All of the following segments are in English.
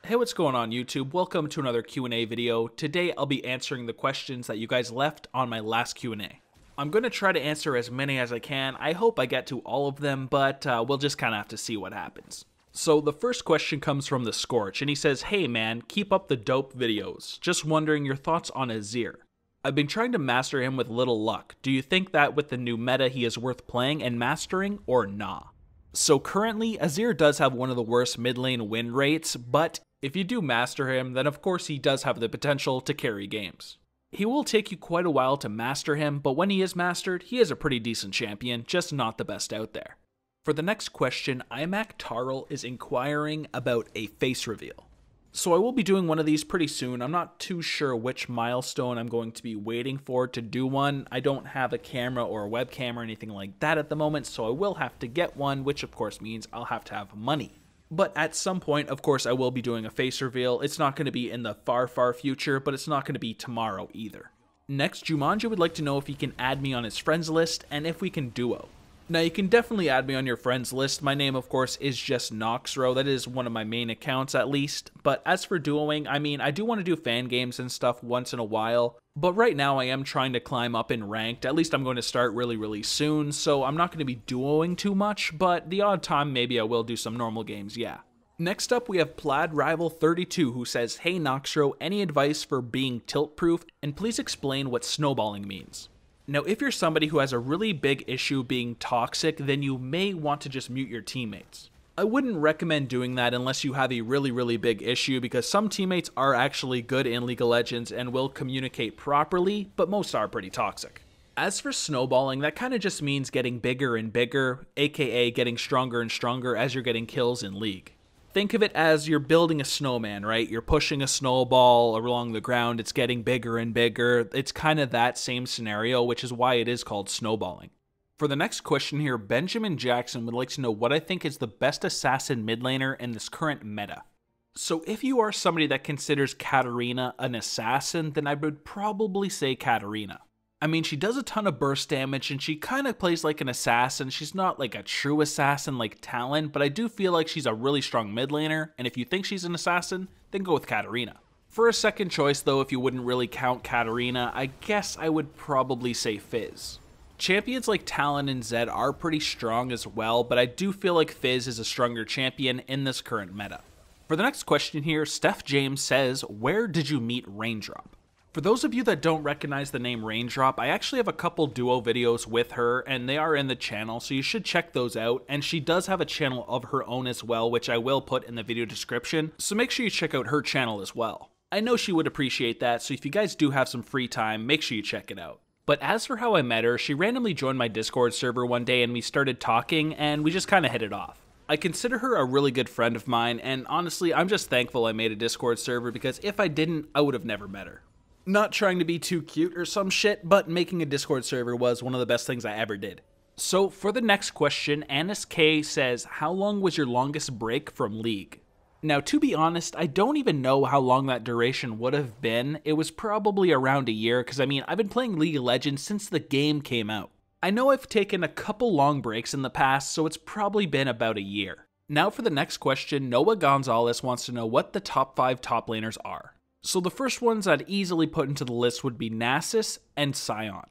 Hey, what's going on YouTube? Welcome to another Q&A video. Today I'll be answering the questions that you guys left on my last Q&A. I'm going to try to answer as many as I can. I hope I get to all of them, but we'll just kind of have to see what happens. So the first question comes from the Scorch, and he says, "Hey man, keep up the dope videos. Just wondering your thoughts on Azir. I've been trying to master him with little luck. Do you think that with the new meta he is worth playing and mastering, or nah?" So currently, Azir does have one of the worst mid lane win rates, but if you do master him, then of course he does have the potential to carry games. He will take you quite a while to master him, but when he is mastered, he is a pretty decent champion, just not the best out there. For the next question, iMac Tarl is inquiring about a face reveal. So I will be doing one of these pretty soon. I'm not too sure which milestone I'm going to be waiting for to do one. I don't have a camera or a webcam or anything like that at the moment, so I will have to get one, which of course means I'll have to have money. But at some point, of course, I will be doing a face reveal. It's not going to be in the far, far future, but it's not going to be tomorrow either. Next, Jumanji would like to know if he can add me on his friends list and if we can duo. Now, you can definitely add me on your friends list. My name, of course, is just Noxro. That is one of my main accounts, at least. But as for duoing, I mean, I do want to do fan games and stuff once in a while. But right now, I am trying to climb up in ranked. At least I'm going to start really soon. So I'm not going to be duoing too much. But the odd time, maybe I will do some normal games, yeah. Next up, we have Plaid Rival 32, who says, "Hey Noxro, any advice for being tilt-proof? And please explain what snowballing means." Now, if you're somebody who has a really big issue being toxic, then you may want to just mute your teammates. I wouldn't recommend doing that unless you have a really big issue, because some teammates are actually good in League of Legends and will communicate properly, but most are pretty toxic. As for snowballing, that kind of just means getting bigger and bigger, aka getting stronger and stronger as you're getting kills in League. Think of it as you're building a snowman, right? You're pushing a snowball along the ground, it's getting bigger and bigger. It's kind of that same scenario, which is why it is called snowballing. For the next question here, Benjamin Jackson would like to know what I think is the best assassin mid laner in this current meta. So if you are somebody that considers Katarina an assassin, then I would probably say Katarina. I mean, she does a ton of burst damage, and she kind of plays like an assassin. She's not like a true assassin like Talon, but I do feel like she's a really strong mid laner, and if you think she's an assassin, then go with Katarina. For a second choice though, if you wouldn't really count Katarina, I guess I would probably say Fizz. Champions like Talon and Zed are pretty strong as well, but I do feel like Fizz is a stronger champion in this current meta. For the next question here, Steph James says, "Where did you meet RainDrop?" For those of you that don't recognize the name RainDrop, I actually have a couple duo videos with her, and they are in the channel, so you should check those out. And she does have a channel of her own as well, which I will put in the video description, so make sure you check out her channel as well. I know she would appreciate that, so if you guys do have some free time, make sure you check it out. But as for how I met her, she randomly joined my Discord server one day and we started talking, and we just kind of hit it off. I consider her a really good friend of mine, and honestly, I'm just thankful I made a Discord server, because if I didn't, I would have never met her. Not trying to be too cute or some shit, but making a Discord server was one of the best things I ever did. So for the next question, Anis K says, "How long was your longest break from League?" Now, to be honest, I don't even know how long that duration would have been. It was probably around a year, because I mean, I've been playing League of Legends since the game came out. I know I've taken a couple long breaks in the past, so it's probably been about a year. Now for the next question, Noah Gonzalez wants to know what the top 5 top laners are. So the first ones I'd easily put into the list would be Nasus and Sion.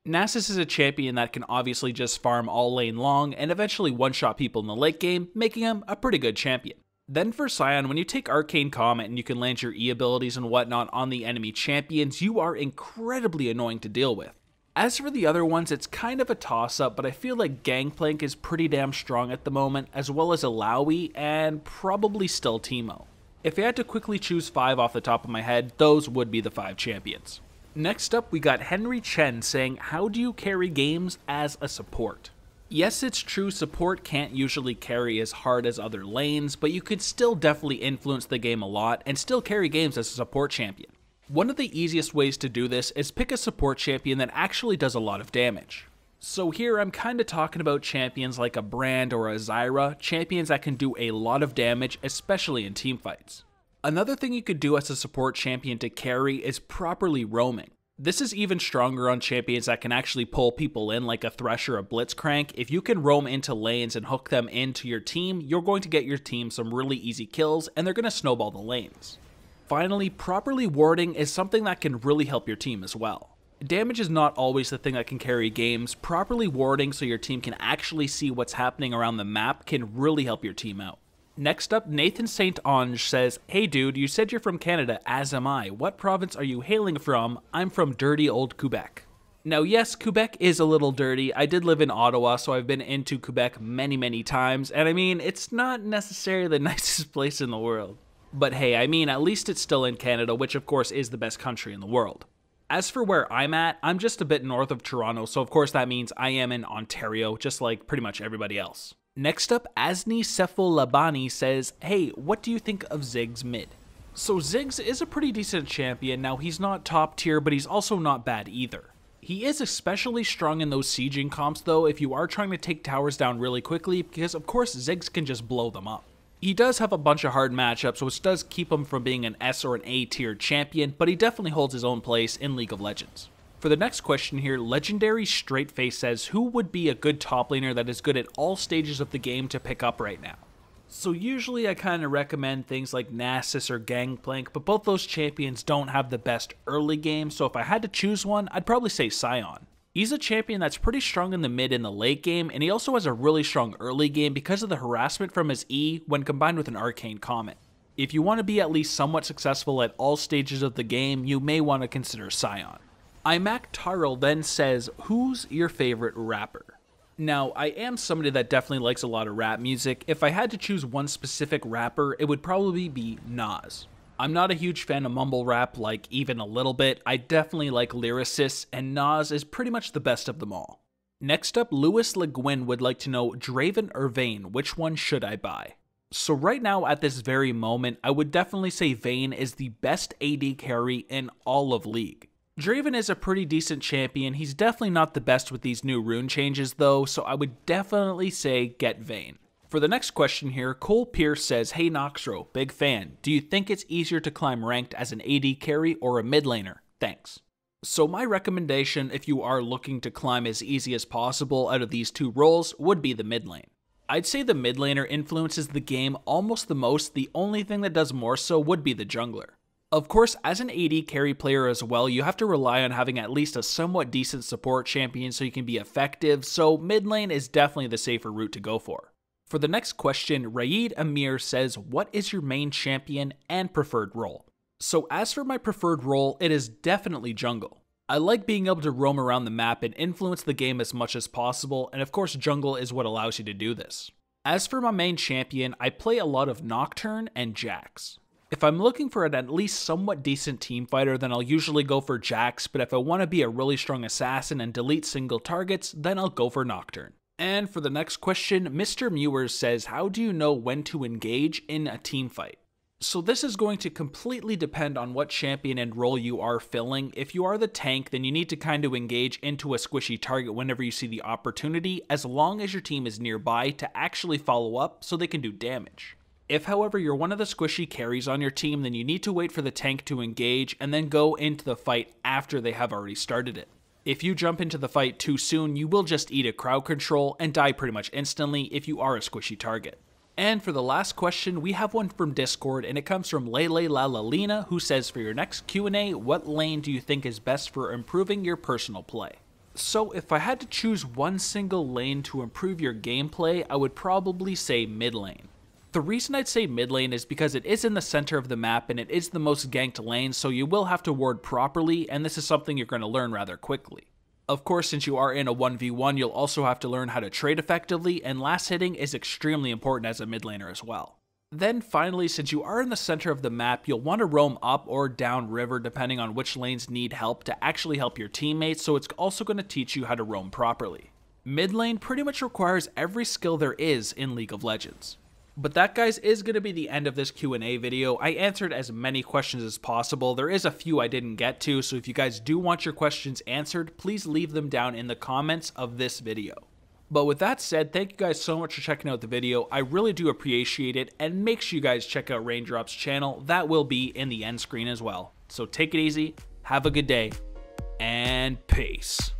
Nasus is a champion that can obviously just farm all lane long and eventually one-shot people in the late game, making him a pretty good champion. Then for Sion, when you take Arcane Comment and you can land your E abilities and whatnot on the enemy champions, you are incredibly annoying to deal with. As for the other ones, it's kind of a toss-up, but I feel like Gangplank is pretty damn strong at the moment, as well as Alawi and probably still Teemo. If I had to quickly choose 5 off the top of my head, those would be the 5 champions. Next up, we got Henry Chen saying, "How do you carry games as a support?" Yes, it's true, support can't usually carry as hard as other lanes, but you could still definitely influence the game a lot and still carry games as a support champion. One of the easiest ways to do this is pick a support champion that actually does a lot of damage. So here I'm kind of talking about champions like a Brand or a Zyra, champions that can do a lot of damage, especially in teamfights. Another thing you could do as a support champion to carry is properly roaming. This is even stronger on champions that can actually pull people in like a Thresh or a Blitzcrank. If you can roam into lanes and hook them into your team, you're going to get your team some really easy kills and they're going to snowball the lanes. Finally, properly warding is something that can really help your team as well. Damage is not always the thing that can carry games. Properly warding so your team can actually see what's happening around the map can really help your team out. Next up, Nathan St. Ange says, "Hey dude, you said you're from Canada, as am I. What province are you hailing from? I'm from dirty old Quebec." Now yes, Quebec is a little dirty. I did live in Ottawa, so I've been into Quebec many times, and I mean, it's not necessarily the nicest place in the world. But hey, I mean, at least it's still in Canada, which of course is the best country in the world. As for where I'm at, I'm just a bit north of Toronto, so of course that means I am in Ontario, just like pretty much everybody else. Next up, Asni Cephalabani says, "Hey, what do you think of Ziggs mid?" So Ziggs is a pretty decent champion. Now he's not top tier, but he's also not bad either. He is especially strong in those sieging comps though if you are trying to take towers down really quickly, because of course Ziggs can just blow them up. He does have a bunch of hard matchups, which does keep him from being an S or an A tier champion, but he definitely holds his own place in League of Legends. For the next question here, Legendary Straightface says, "Who would be a good top laner that is good at all stages of the game to pick up right now?" So usually I kind of recommend things like Nasus or Gangplank, but both those champions don't have the best early game, so if I had to choose one, I'd probably say Sion. He's a champion that's pretty strong in the mid and the late game, and he also has a really strong early game because of the harassment from his E when combined with an Arcane Comet. If you want to be at least somewhat successful at all stages of the game, you may want to consider Sion. iMac Tyrell then says, "Who's your favorite rapper?" Now, I am somebody that definitely likes a lot of rap music. If I had to choose one specific rapper, it would probably be Nas. I'm not a huge fan of mumble rap, like even a little bit. I definitely like lyricists, and Nas is pretty much the best of them all. Next up, Louis Le Guin would like to know, Draven or Vayne, which one should I buy? So right now, at this very moment, I would definitely say Vayne is the best AD carry in all of League. Draven is a pretty decent champion. He's definitely not the best with these new rune changes though, so I would definitely say get Vayne. For the next question here, Cole Pierce says, "Hey Noxro, big fan. Do you think it's easier to climb ranked as an AD carry or a mid laner? Thanks." So my recommendation if you are looking to climb as easy as possible out of these two roles would be the mid lane. I'd say the mid laner influences the game almost the most. The only thing that does more so would be the jungler. Of course, as an AD carry player as well, you have to rely on having at least a somewhat decent support champion so you can be effective, so mid lane is definitely the safer route to go for. For the next question, Raid Amir says, "What is your main champion and preferred role?" So as for my preferred role, it is definitely jungle. I like being able to roam around the map and influence the game as much as possible, and of course jungle is what allows you to do this. As for my main champion, I play a lot of Nocturne and Jax. If I'm looking for an at least somewhat decent team fighter, then I'll usually go for Jax, but if I want to be a really strong assassin and delete single targets, then I'll go for Nocturne. And for the next question, Mr. Mewers says, "How do you know when to engage in a team fight?" So this is going to completely depend on what champion and role you are filling. If you are the tank, then you need to kind of engage into a squishy target whenever you see the opportunity, as long as your team is nearby to actually follow up so they can do damage. If, however, you're one of the squishy carries on your team, then you need to wait for the tank to engage and then go into the fight after they have already started it. If you jump into the fight too soon, you will just eat a crowd control and die pretty much instantly if you are a squishy target. And for the last question, we have one from Discord, and it comes from Lele Lalalina, who says, "For your next Q&A, what lane do you think is best for improving your personal play?" So if I had to choose one single lane to improve your gameplay, I would probably say mid lane. The reason I'd say mid lane is because it is in the center of the map and it is the most ganked lane, so you will have to ward properly, and this is something you're going to learn rather quickly. Of course, since you are in a 1v1, you'll also have to learn how to trade effectively, and last hitting is extremely important as a mid laner as well. Then finally, since you are in the center of the map, you'll want to roam up or down river depending on which lanes need help to actually help your teammates, so it's also going to teach you how to roam properly. Mid lane pretty much requires every skill there is in League of Legends. But that, guys, is going to be the end of this Q&A video. I answered as many questions as possible. There is a few I didn't get to, so if you guys do want your questions answered, please leave them down in the comments of this video. But with that said, thank you guys so much for checking out the video. I really do appreciate it, and make sure you guys check out RainDrop's channel. That will be in the end screen as well. So take it easy, have a good day, and peace.